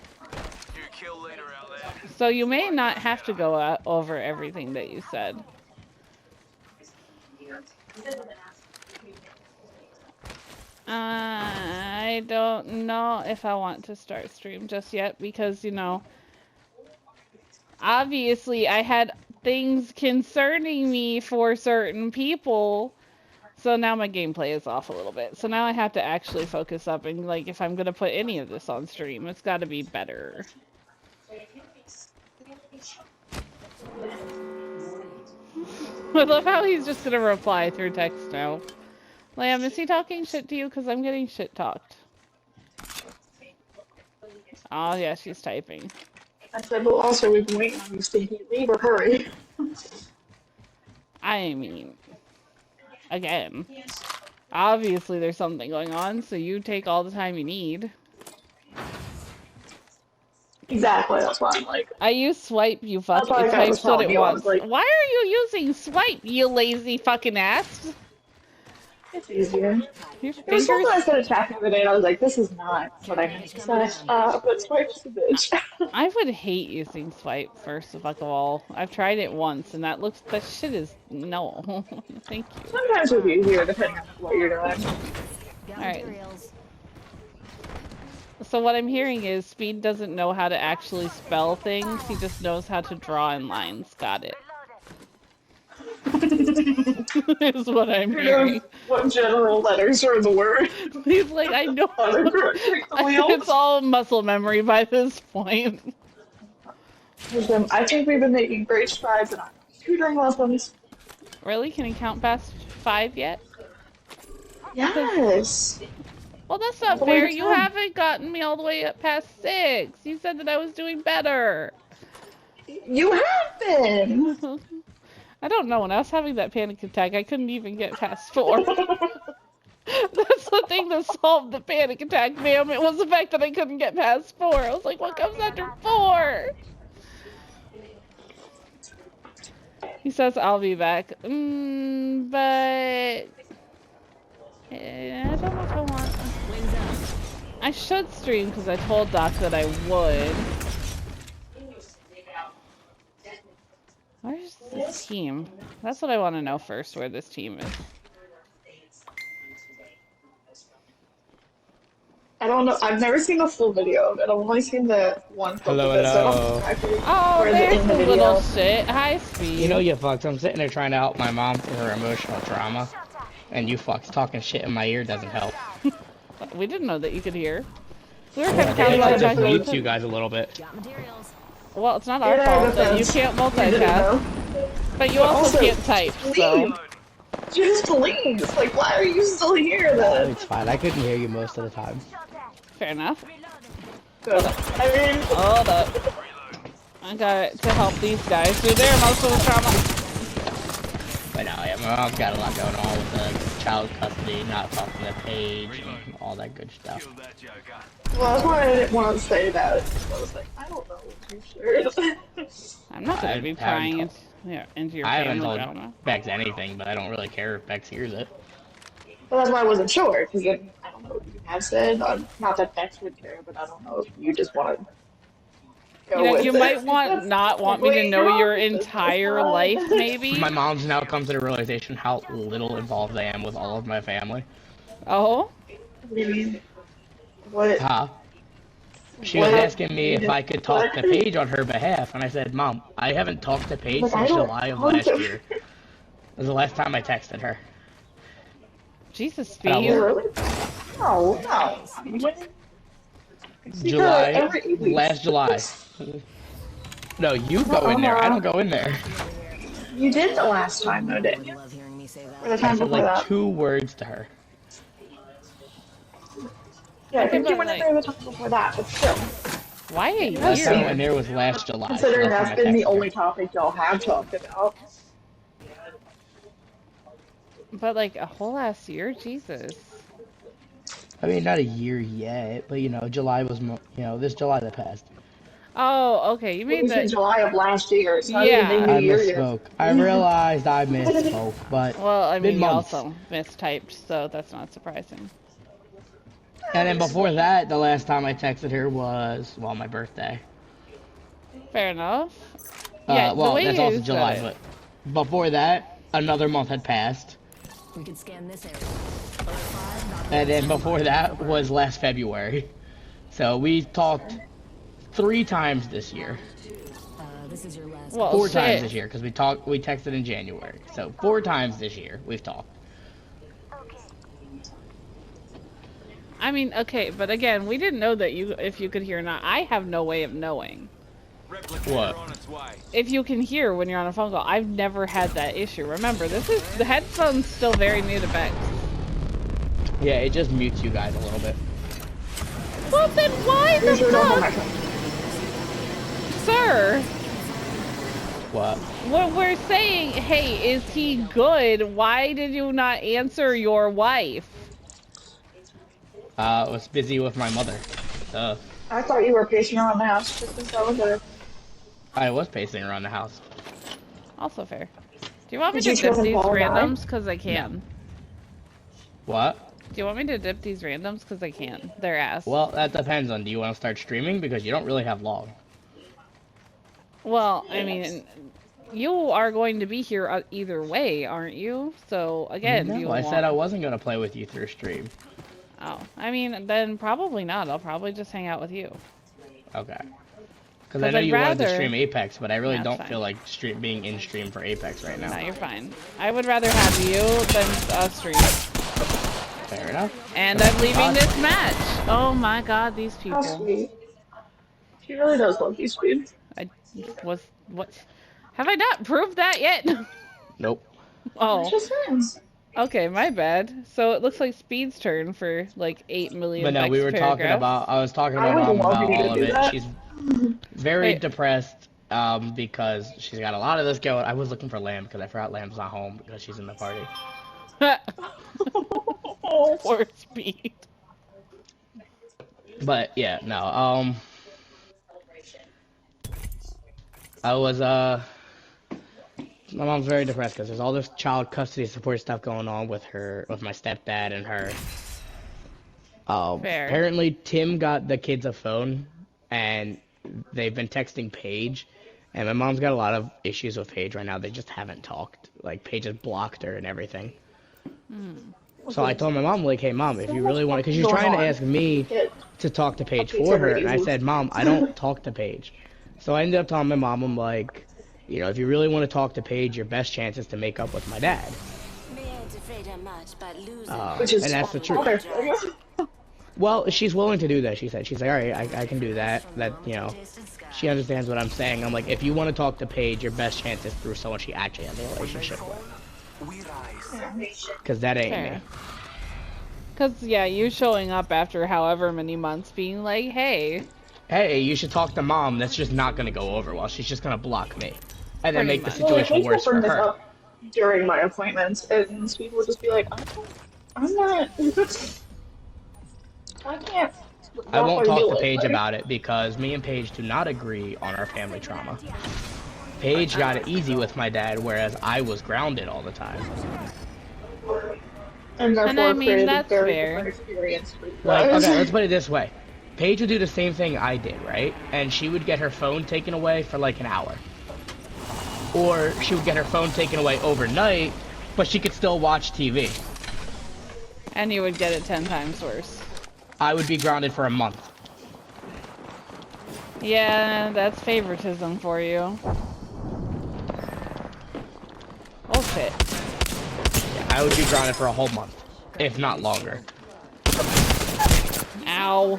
So you may not have to go over everything that you said. I don't know if I want to start stream just yet because, you know, obviously I had things concerning me for certain people. So now my gameplay is off a little bit. So now I have to actually focus up and, like, if I'm going to put any of this on stream, it's got to be better. I love how he's just going to reply through text now. Lamb, is he talking shit to you? Because I'm getting shit talked. Oh, yeah, she's typing. I said, but also we've been waiting on you, Stinky. Leave or hurry. I mean, again, obviously there's something going on, so you take all the time you need. Exactly, that's why I'm like, I use swipe, you fuck. That's why I It got types the what it phone. I wants. was like- Why are you using swipe, you lazy fucking ass? it's easier. Your There was something I fingers. said in chat the other day and I was like, this is not what I meant to say. But Swipe's a bitch. I would hate using swipe first of all. I've tried it once and that shit is no. Thank you. Sometimes it's easier depending on what you're doing. Gun Alright. materials. So what I'm hearing is Speed doesn't know how to actually spell things. He just knows how to draw in lines. Got it. Is what I'm You know hearing. what general letters are in the word. He's like, I know. It's all muscle memory by this point. I think we've been making great strides in our tutoring lessons. Really? Can he count past 5 yet? Yes. Well, that's not All the way fair. to You 10. haven't gotten me all the way up past 6. You said that I was doing better. You have been. I don't know. When I was having that panic attack, I couldn't even get past 4. That's the thing that solved the panic attack, ma'am. It was the fact that I couldn't get past 4. I was like, what comes after 4? He says, I'll be back. But I don't know if I want... Wings up. I should stream because I told Doc that I would. team? That's what I want to know first, where this team is. I don't know. I've never seen the full video of it. I've only seen the one clip Hello, of it, so I don't hello. know exactly Oh, where is it there's in the a video. little shit. Hi, Speed. You know you fucks. I'm sitting there trying to help my mom through her emotional trauma, and you fucks talking shit in my ear doesn't help. We didn't know that you could hear. We were Yeah, kind of counting it on just the fact that you mutes you could. guys a little bit. Got materials. Well, it's not our In our fault that you defense, can't we didn't multitask, know. but you But also also, can't type, so. leave. Just leave. It's like, why are you still here then? It's fine. I couldn't hear you most of the time. Fair enough. Good. I mean, Hold up. I got to help these guys do their emotional trauma. But no, yeah, my mom's got a lot going on with the child custody, not talking to Paige, and all that good stuff. well, that's why I didn't want to say that. I was like, I don't know if you sure. I'm not going to be I haven't prying told- into your I haven't family told drama. Bex anything, but I don't really care if Bex hears it. But that's why I wasn't sure, because I don't know if you have said, not that Bex would care, but I don't know if you just want to go You know, with you it. might not want me to Wait, know no, your this is entire fine. life, maybe. My mom's now come to the realization how little involved I am with all of my family. Oh, What do you mean? What? Huh? She was asking me if I could talk to Paige on her behalf, and I said, Mom, I haven't talked to Paige But I since don't July of talk last to- year. It was the last time I texted her. Jesus, Oh, Speed. Really? No, no. See her July, every 8 weeks. last July. No, you go in there. I don't go in there. You did the last time, though, didn't Would you? love hearing me say Or the that. I time said before like that? 2 words to her. Yeah, I think but, you went in there the time before that, but still. Why a Last time I year? went there was last July. Considering Last that's time I been the texted her. only topic y'all have talked about. But like a whole ass year? Jesus. I mean, not a year yet, but you know, July was, this July that passed. Oh, okay. You It made was in that. July of last year. It's not Yeah. even the I new year yet. misspoke. I realized I misspoke, but Well, I been mean, you months. also mistyped, so that's not surprising. And then before that, the last time I texted her was, well, my birthday. Fair enough. Yeah, the well, way that's you also said July, it. but before that, another month had passed. We can scan this area. Alert 5, not And then before that was last February. So we talked 3 times this year. this is your last. Well, 4 times shit. this year, because we texted in January. So 4 times this year we've talked. I mean, okay, but again, we didn't know that if you could hear or not. I have no way of knowing What? if you can hear when you're on a phone call. I've never had that issue. Remember, the headphone's still very new to Bex. Yeah, it just mutes you guys a little bit. Well, then why the Here's your normal fuck, microphone. sir? What? When we're saying, hey, is he good? Why did you not answer your wife? I was busy with my mother. I thought you were pacing around the house just since I was there. I was pacing around the house. Also fair. Do you want me Did to you dip trip and these fall down? randoms? Because I can. What? Do you want me to dip these randoms? Because I can. They're ass. Well, that depends on, do you want to start streaming? Because you don't really have long. Well, I mean, you are going to be here either way, aren't you? So, again, do you No, I want... said I wasn't going to play with you through stream. Oh, I mean, then probably not. I'll probably just hang out with you. Okay. Because I know I'd you wanted to rather- stream Apex, but I really That's don't fine. feel like being in stream for Apex right now. No, you're fine. I would rather have you than stream. Fair enough. And I'm leaving this match. Oh my god, these How people. sweet. She really does love you, Speed. What? Have I not proved that yet? Nope. Oh, It's just friends. okay, my bad. So it looks like Speed's turn for like 8 million. But no, we were talking about, I was talking I about would Mom love about you to all of do it. that. She's very Wait. depressed because she's got a lot of this going. I was looking for Lamb because I forgot Lamb's not home because she's in the party. Poor Speed. But yeah, no, I was, my mom's very depressed because there's all this child custody support stuff going on with my stepdad and her. Fair. Apparently Tim got the kids a phone and they've been texting Paige And my mom's got a lot of issues with Paige right now. They just haven't talked. Like, Paige has blocked her and everything. So I told my mom, like, hey, Mom, if you really want to, because she's trying to ask me to talk to Paige for her. And I said, Mom, I don't talk to Paige. So I ended up telling my mom, I'm like, you know, if you really want to talk to Paige, your best chance is to make up with my dad. Me ain't afraid of much, but losing. Which is And that's the truth. father. Well, she's willing to do that, she said. She's like, all right, I can do that. That, you know, she understands what I'm saying. I'm like, if you want to talk to Paige, your best chance is through someone she actually has a relationship with. Because that ain't me. Because, yeah, you showing up after however many months being like, hey. Hey, you should talk to Mom. That's just not going to go over well. She's just going to block me. And then Pretty make the much. situation worse for bring this her. up during my appointments, and people would just be like, I'm not. I can't. I won't talk to Like, Paige about it because me and Paige do not agree on our family trauma. Paige got it easy with my dad, whereas I was grounded all the time. And therefore I mean, created that's a very fair. different experience for you Like, guys. okay, let's put it this way. Paige would do the same thing I did, right? And she would get her phone taken away for like an hour. Or she would get her phone taken away overnight, but she could still watch TV. And you would get it 10 times worse. I would be grounded for a month. Yeah, that's favoritism for you. Oh shit. Yeah, I would be grounded for a whole month, if not longer. Ow.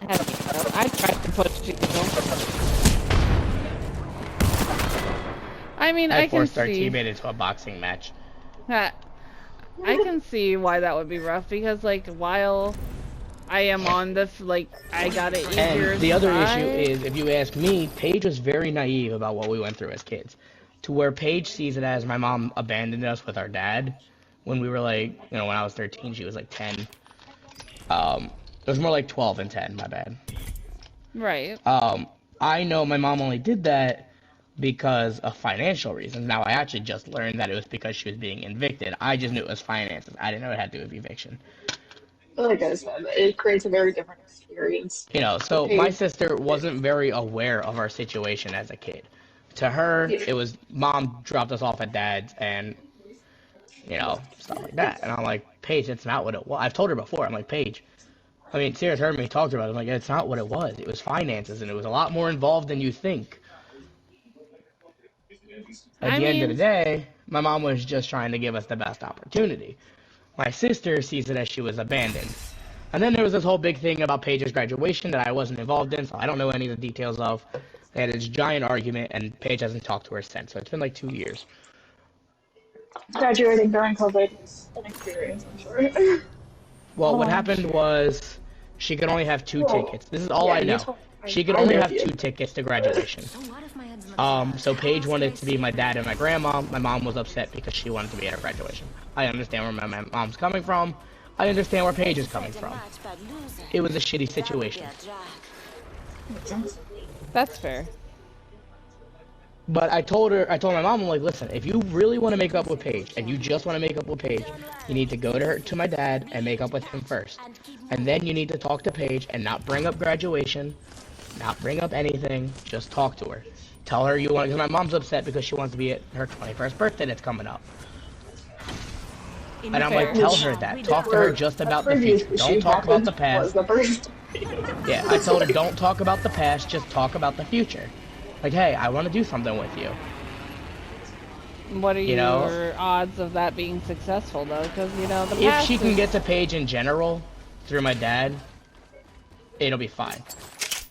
I tried to push you. I mean, I I can forced our see. teammate into a boxing match. I can see why that would be rough because, like, while I am on the like, I got it easier. And the other side. issue is, if you ask me, Paige was very naive about what we went through as kids. To where Paige sees it as my mom abandoned us with our dad when we were like, you know, when I was 13, she was like 10. It was more like 12 and 10, my bad. Right. I know my mom only did that because of financial reasons. Now, I actually just learned that it was because she was being evicted. I just knew it was finances. I didn't know it had to do with eviction. Like I said, it creates a very different experience. You know, so my sister wasn't very aware of our situation as a kid. To her, it was Mom dropped us off at Dad's and, you know, stuff like that. And I'm like, Paige, that's not what it was. I've told her before. I'm like, Paige, I mean, Sarah's heard me talk to her about it. I'm like, it's not what it was. It was finances, and it was a lot more involved than you think. At the end of the day, my mom was just trying to give us the best opportunity. My sister sees it as she was abandoned. And then there was this whole big thing about Paige's graduation that I wasn't involved in, so I don't know any of the details of. They had this giant argument, and Paige hasn't talked to her since, so it's been like 2 years. Graduating during COVID is an experience, I'm sure. Well, what happened was she could only have 2 tickets. This is all I know. She could only have 2 tickets to graduation. So Paige wanted to be my dad and my grandma. My mom was upset because she wanted to be at her graduation. I understand where my mom's coming from. I understand where Paige is coming from. It was a shitty situation. That's fair. But I told my mom, I'm like, listen, if you really want to make up with Paige, and you just want to make up with Paige, you need to go to my dad and make up with him first. And then you need to talk to Paige and not bring up graduation, not bring up anything, just talk to her. Tell her you want, because my mom's upset because she wants to be at her 21st birthday that's coming up. And I'm like, tell her that. Talk to her just about the future. Don't talk about the past. Yeah, I told her, don't talk about the past, just talk about the future. Like, hey, I want to do something with you. What are You your know? odds of that being successful, though? Because, you know, the If past she can is- get to Paige in general, through my dad, it'll be fine.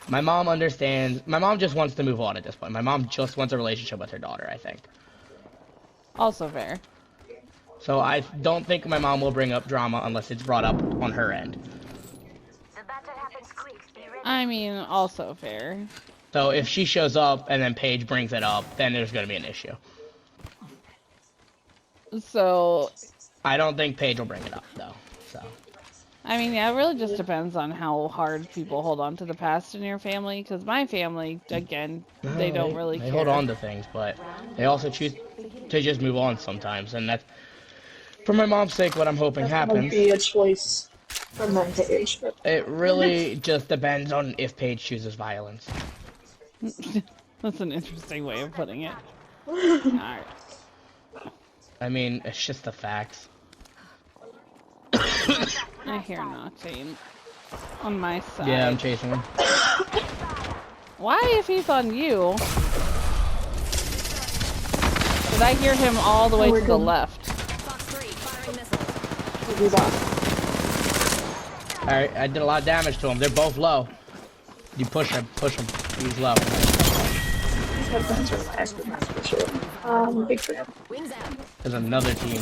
My mom understands. My mom just wants to move on at this point. My mom just wants a relationship with her daughter, I think. Also fair. So I don't think my mom will bring up drama unless it's brought up on her end. I mean, also fair. So if she shows up and then Paige brings it up, then there's going to be an issue. So, I don't think Paige will bring it up, though. So I mean, yeah, it really just depends on how hard people hold on to the past in your family. Because my family, again, they don't really they care. hold on to things, but they also choose to just move on sometimes, and that's, for my mom's sake, what I'm hoping That would happens. be a choice from them Paige. It really just depends on if Paige chooses violence. That's an interesting way of putting it. Alright. I mean, it's just the facts. I hear Noctane on my side. Yeah, I'm chasing him. Why, if he's on you? Did I hear him all the way to the left? Fox 3, firing missiles. He's off. Alright, I did a lot of damage to him. They're both low. You push him, push him. He's low. These headphones are last, but that's for sure. Big fan. Wings out. There's another team.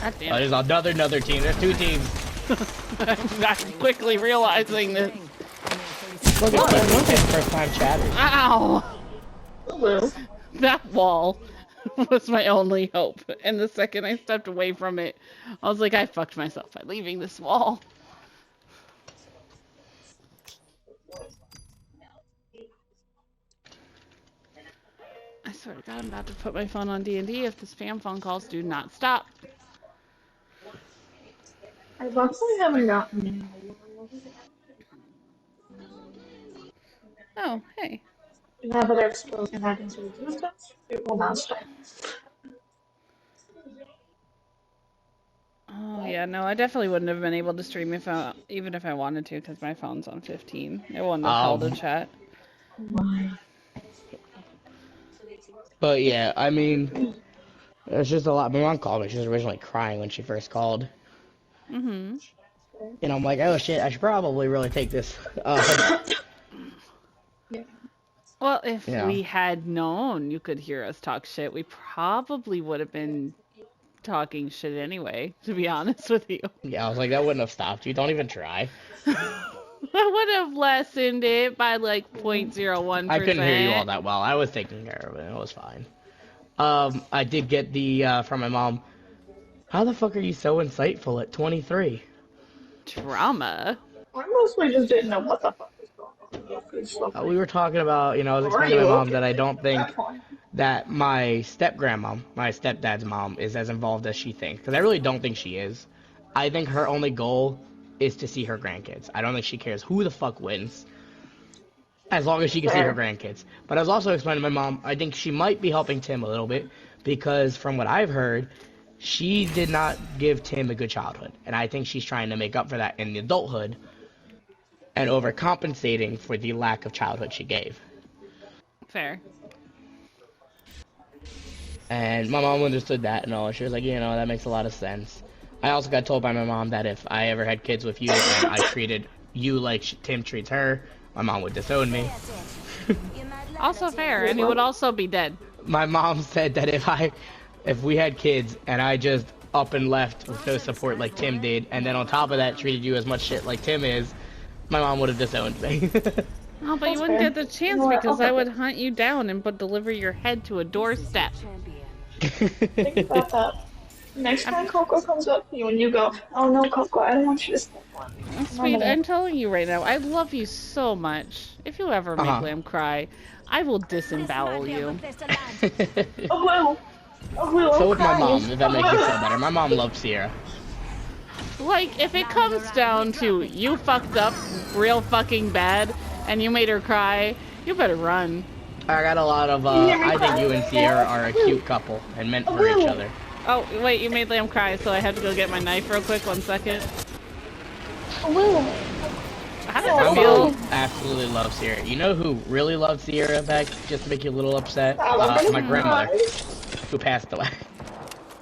God Oh, damn it. there's another team. There's two teams. I'm quickly realizing this. Look at that. First time chatters. Ow! Hello. That wall was my only hope. And the second I stepped away from it, I was like, I fucked myself by leaving this wall. I swear to God, I'm about to put my phone on D&D if the spam phone calls do not stop. I luckily haven't gotten any. Oh, hey. Now that I've spoken that into existence, it will not stop. Oh, yeah, no, I definitely wouldn't have been able to stream even if I wanted to, because my phone's on 15. It wouldn't have held a chat. Why? But yeah, I mean, it's just a lot. My mom called me. She was originally crying when she first called. Mm-hmm. And I'm like, oh shit, I should probably really take this. Well, if Yeah. we had known you could hear us talk shit, we probably would have been talking shit anyway, to be honest with you. Yeah, I was like, that wouldn't have stopped you. Don't even try. I would have lessened it by like 0.01%. I couldn't hear you all that well. I was taking care of it. It was fine. I did get the, from my mom, how the fuck are you so insightful at 23? Trauma. I mostly just didn't know what the fuck was going on. We were talking about, I was explaining to my mom that I don't think that my step-grandmom, my stepdad's mom, is as involved as she thinks. Because I really don't think she is. I think her only goal is to see her grandkids. I don't think she cares who the fuck wins, as long as she can see her grandkids. But I was also explaining to my mom, I think she might be helping Tim a little bit, because from what I've heard, she did not give Tim a good childhood. And I think she's trying to make up for that in the adulthood, and overcompensating for the lack of childhood she gave. Fair. And my mom understood that and all. She was like, that makes a lot of sense. I also got told by my mom that if I ever had kids with you and I treated you like Tim treats her, my mom would disown me. Also fair, and you would also be dead. My mom said that if we had kids and I just up and left with no support like Tim did, and then on top of that treated you as much shit like Tim is, my mom would have disowned me. Oh, but you wouldn't get the chance because I would hunt you down and deliver your head to a doorstep. Think about that. Next time Coco comes up to you and you go, oh no, Coco, I don't want you to step on me. Sweet, I'm telling you right now, I love you so much. If you ever make Lamb cry, I will disembowel you. Oh, well. Oh, well, So I'm would my crying. mom, if that makes you feel better. My mom loves Sierra. Like, if it comes down to you fucked up real fucking bad and you made her cry, you better run. I got a lot of, I think you and Sierra are a cute couple and meant for each other. Oh, wait, you made Lamb cry, so I have to go get my knife real quick. 1 second. Oh, well. How does My it feel? mom absolutely loves Sierra. You know who really loved Sierra back, just to make you a little upset? My grandmother, who passed away.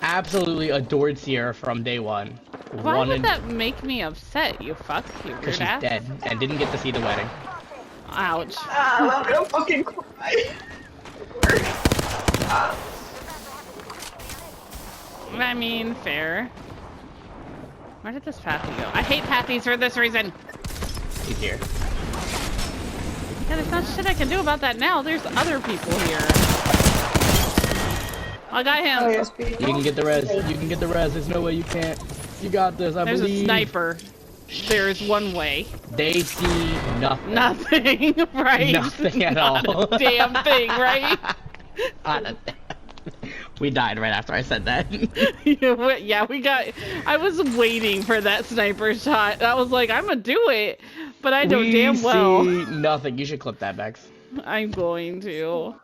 Absolutely adored Sierra from day one. Why would that make me upset, you fuck? You weird Because she's ass. dead and didn't get to see the wedding. Ouch. I'm gonna fucking cry. I mean, fair. Where did this Pathy go? I hate Pathies for this reason. He's here. Yeah, there's not shit I can do about that now. There's other people here. I got him. Oh, yes, You can get the res. You can get the res. There's no way you can't. You got this. I There's believe. a sniper. There's one way. They see nothing. Nothing, right? Nothing at Not all. a damn thing, right? Not a- We died right after I said that. Yeah, we got. I was waiting for that sniper shot. I was like, I'm gonna do it, but I know damn well. See nothing. You should clip that, Bex. I'm going to.